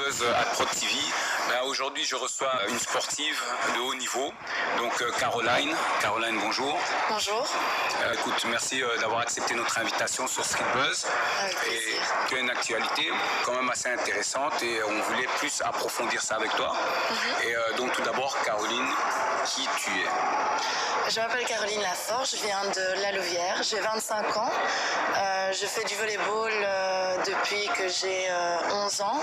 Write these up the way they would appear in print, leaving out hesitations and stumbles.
Buzz à Prod TV. Aujourd'hui, je reçois une sportive de haut niveau, donc Caroline. Caroline, bonjour. Bonjour. Écoute, merci d'avoir accepté notre invitation sur Street Buzz. Avec plaisir. Et tu as une actualité quand même assez intéressante et on voulait plus approfondir ça avec toi. Et donc tout d'abord, Caroline, qui tu es? Je m'appelle Caroline Lafort, je viens de La Louvière, j'ai 25 ans. Je fais du volleyball depuis que j'ai 11 ans.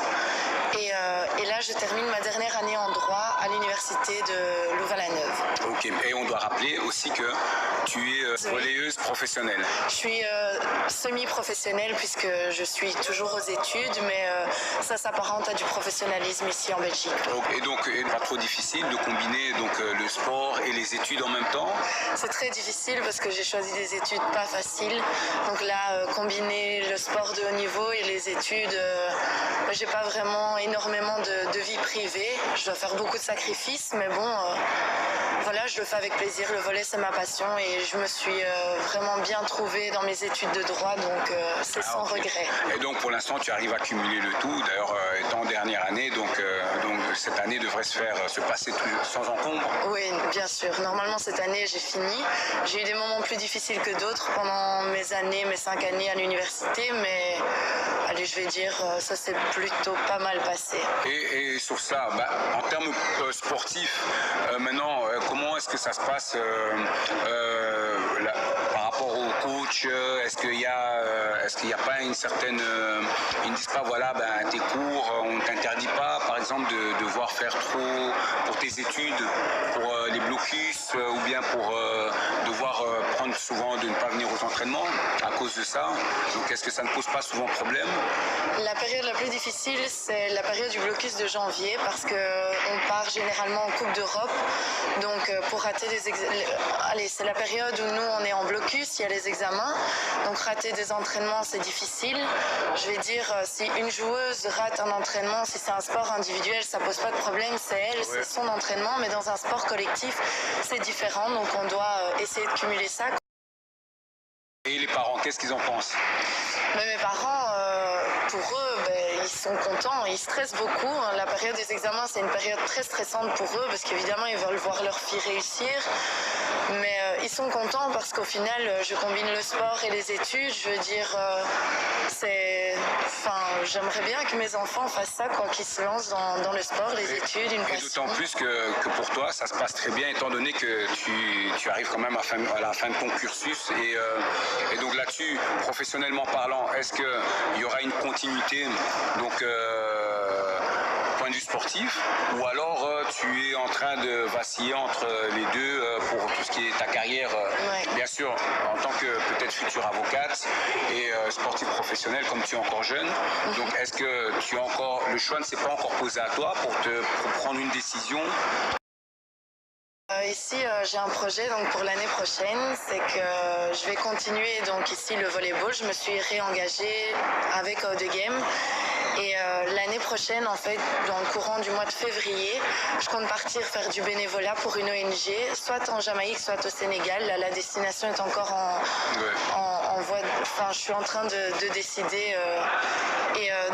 Et là, je termine ma dernière année en droit à l'université de Louvain-la-Neuve. Ok, et on doit rappeler aussi que tu es volleyeuse professionnelle. Je suis semi-professionnelle puisque je suis toujours aux études, mais ça s'apparente à du professionnalisme ici en Belgique. Et donc, pas trop difficile de combiner donc, le sport et les études en même temps? C'est très difficile parce que j'ai choisi des études pas faciles. Donc là, combiner le sport de haut niveau et les études, j'ai pas vraiment énormément de vie privée. Je dois faire beaucoup de sacrifices, mais bon, voilà, je le fais avec plaisir. Le volley, c'est ma passion et je me suis vraiment bien trouvée dans mes études de droit, donc c'est sans regret. Et donc pour l'instant, tu arrives à cumuler le tout. D'ailleurs, étant en dernière année, donc cette année devrait se passer sans encombre. Oui, bien sûr. Normalement, cette année, j'ai fini. J'ai eu des moments plus difficiles que d'autres pendant mes 5 années à l'université, mais allez, je vais dire, ça s'est plutôt pas mal passé. Et sur ça, en termes sportifs, maintenant, comment est-ce que ça se passe par rapport au coach? Est-ce qu'il y a pas une certaine... ils ne disent pas, voilà, tes cours, on ne t'interdit pas, par exemple, de devoir faire trop pour tes études, pour les blocus, ou bien pour devoir prendre souvent de ne pas venir aux entraînements à cause de ça. Donc, est-ce que ça ne pose pas souvent problème? La période la plus difficile, c'est la période du blocus de janvier parce qu'on part généralement en Coupe d'Europe. Donc pour rater des examens, allez, c'est la période où nous on est en blocus, il y a les examens. Donc rater des entraînements, c'est difficile. Je vais dire, si une joueuse rate un entraînement, si c'est un sport individuel, ça pose pas de problème, c'est elle, c'est son entraînement. Mais dans un sport collectif, c'est différent. Donc on doit essayer de cumuler ça. Et les parents, qu'est-ce qu'ils en pensent? Mais mes parents, pour eux, ils sont contents, ils stressent beaucoup. La période des examens, c'est une période très stressante pour eux parce qu'évidemment, ils veulent voir leur fille réussir. Mais ils sont contents parce qu'au final, je combine le sport et les études. Je veux dire, j'aimerais bien que mes enfants fassent ça, quoi, qu'ils se lancent dans le sport, les études, une passion. Et d'autant plus que pour toi, ça se passe très bien, étant donné que tu arrives quand même à la fin de ton cursus. Et donc là-dessus, professionnellement parlant, est-ce qu'il y aura une continuité, donc point de vue sportif, ou alors tu es en train de vaciller entre les deux pour tout ce qui est ta carrière, bien sûr, en tant que peut-être future avocate et sportive professionnelle, comme tu es encore jeune. Donc est-ce que tu as encore, le choix ne s'est pas encore posé à toi pour prendre une décision? Ici, j'ai un projet donc, pour l'année prochaine, c'est que je vais continuer donc, ici le volleyball. Je me suis réengagée avec Out the Game. Et l'année prochaine, en fait, dans le courant du mois de février, je compte partir faire du bénévolat pour une ONG, soit en Jamaïque, soit au Sénégal. Là, la destination est encore en voie. Enfin, je suis en train de décider.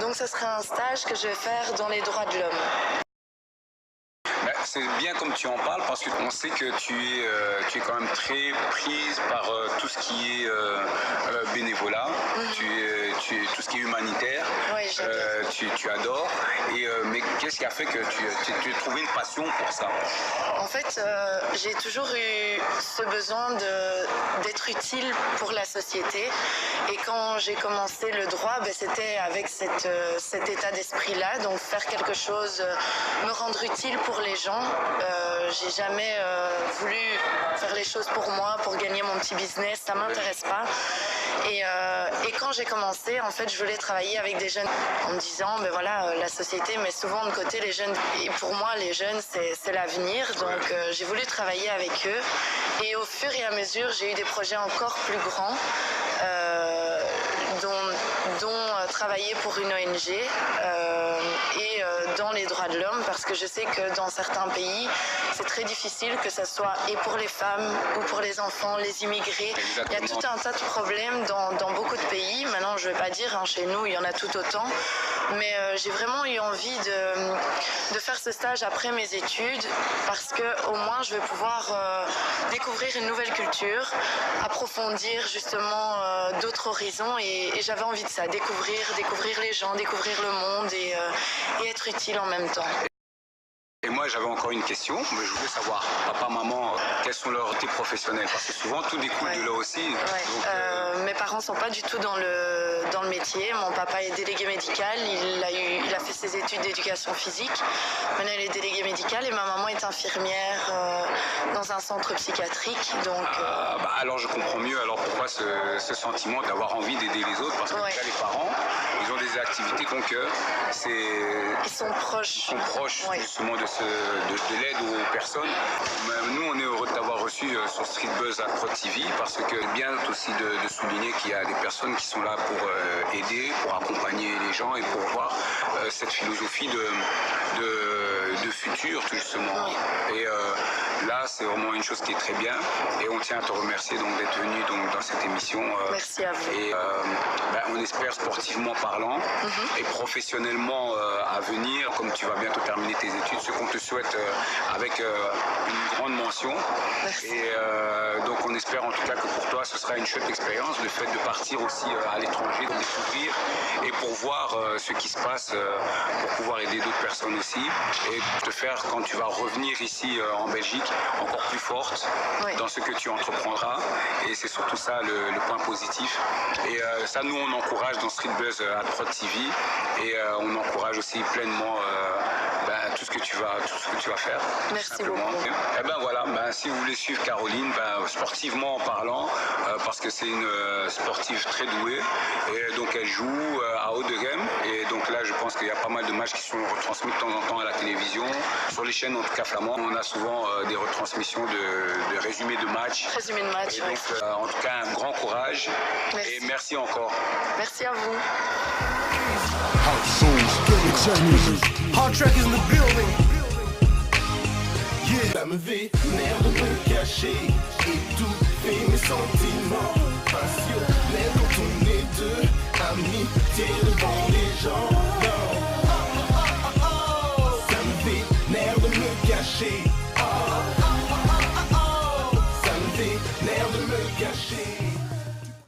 Donc, ce sera un stage que je vais faire dans les droits de l'homme. C'est bien comme tu en parles parce qu'on sait que tu es quand même très prise par tout ce qui est bénévolat, tout ce qui est humanitaire, tu adores. Mais qu'est-ce qui a fait que tu as trouvé une passion pour ça? En fait, j'ai toujours eu ce besoin d'être utile pour la société. Et quand j'ai commencé le droit, c'était avec cet état d'esprit-là, donc faire quelque chose, me rendre utile pour les gens. J'ai jamais voulu faire les choses pour moi, pour gagner mon petit business, ça m'intéresse pas. Et quand j'ai commencé, en fait, je voulais travailler avec des jeunes en me disant, la société met souvent de côté les jeunes. Et pour moi, les jeunes, c'est l'avenir. Donc, j'ai voulu travailler avec eux. Et au fur et à mesure, j'ai eu des projets encore plus grands, dont dont travailler pour une ONG et dans les droits de l'homme, parce que je sais que dans certains pays, c'est très difficile, que ce soit et pour les femmes ou pour les enfants, les immigrés. Exactement. Il y a tout un tas de problèmes dans beaucoup de pays. Maintenant, je ne vais pas dire, chez nous, il y en a tout autant. Mais j'ai vraiment eu envie de faire ce stage après mes études, parce qu'au moins, je vais pouvoir découvrir une nouvelle culture, approfondir justement d'autres horizons. Et j'avais envie de ça, découvrir les gens, découvrir le monde et être utile en même temps. Et moi, j'avais encore une question. Je voulais savoir, papa, maman, quels sont leurs réalités professionnelles? Parce que souvent, tout découle de là aussi. Ouais. Donc, mes parents ne sont pas du tout dans le métier. Mon papa est délégué médical. Il a fait ses études d'éducation physique. Maintenant, il est délégué médical. Et ma maman est infirmière dans un centre psychiatrique. Donc, alors, je comprends mieux alors pourquoi ce sentiment d'avoir envie d'aider les autres. Parce que déjà, les parents, ils ont des activités qu'on que ils sont proches. Justement de l'aide aux personnes. Nous, on est heureux de t'avoir reçu sur Street Buzz à Pro TV, parce que bien aussi de souligner qu'il y a des personnes qui sont là pour aider, pour accompagner les gens et pour voir cette philosophie de futur, tout justement. Et là, c'est vraiment une chose qui est très bien. Et on tient à te remercier donc d'être venu dans cette émission. Merci à vous. Et on espère, sportivement parlant et professionnellement à venir, comme tu vas bientôt terminer tes études, ce qu'on te souhaite avec une grande mention. Merci. Et donc on espère en tout cas que pour toi ce sera une chouette expérience, le fait de partir aussi à l'étranger, de découvrir et pour voir ce qui se passe, pour pouvoir aider d'autres personnes aussi, et te faire, quand tu vas revenir ici en Belgique, encore plus forte dans ce que tu entreprendras. Et c'est surtout ça le point positif. Et ça, nous on encourage dans Street Buzz à Pro TV, et on encourage aussi pleinement tout ce que tu vas faire. Merci beaucoup. Et voilà, si vous voulez suivre Caroline, sportivement en parlant, parce que c'est une sportive très douée, et donc elle joue à haut de gamme, et donc là je pense qu'il y a pas mal de matchs qui sont retransmis de temps en temps à la télévision, sur les chaînes en tout cas flamandes. On a souvent des retransmissions de résumés de matchs. Résumé de match, donc, en tout cas, un grand courage. Merci. Et merci encore. Merci à vous. Hard track in the building. Yeah. Ça me vénère de me cacher, étouffer mes sentiments passionnels quand on est deux, amitié devant les gens.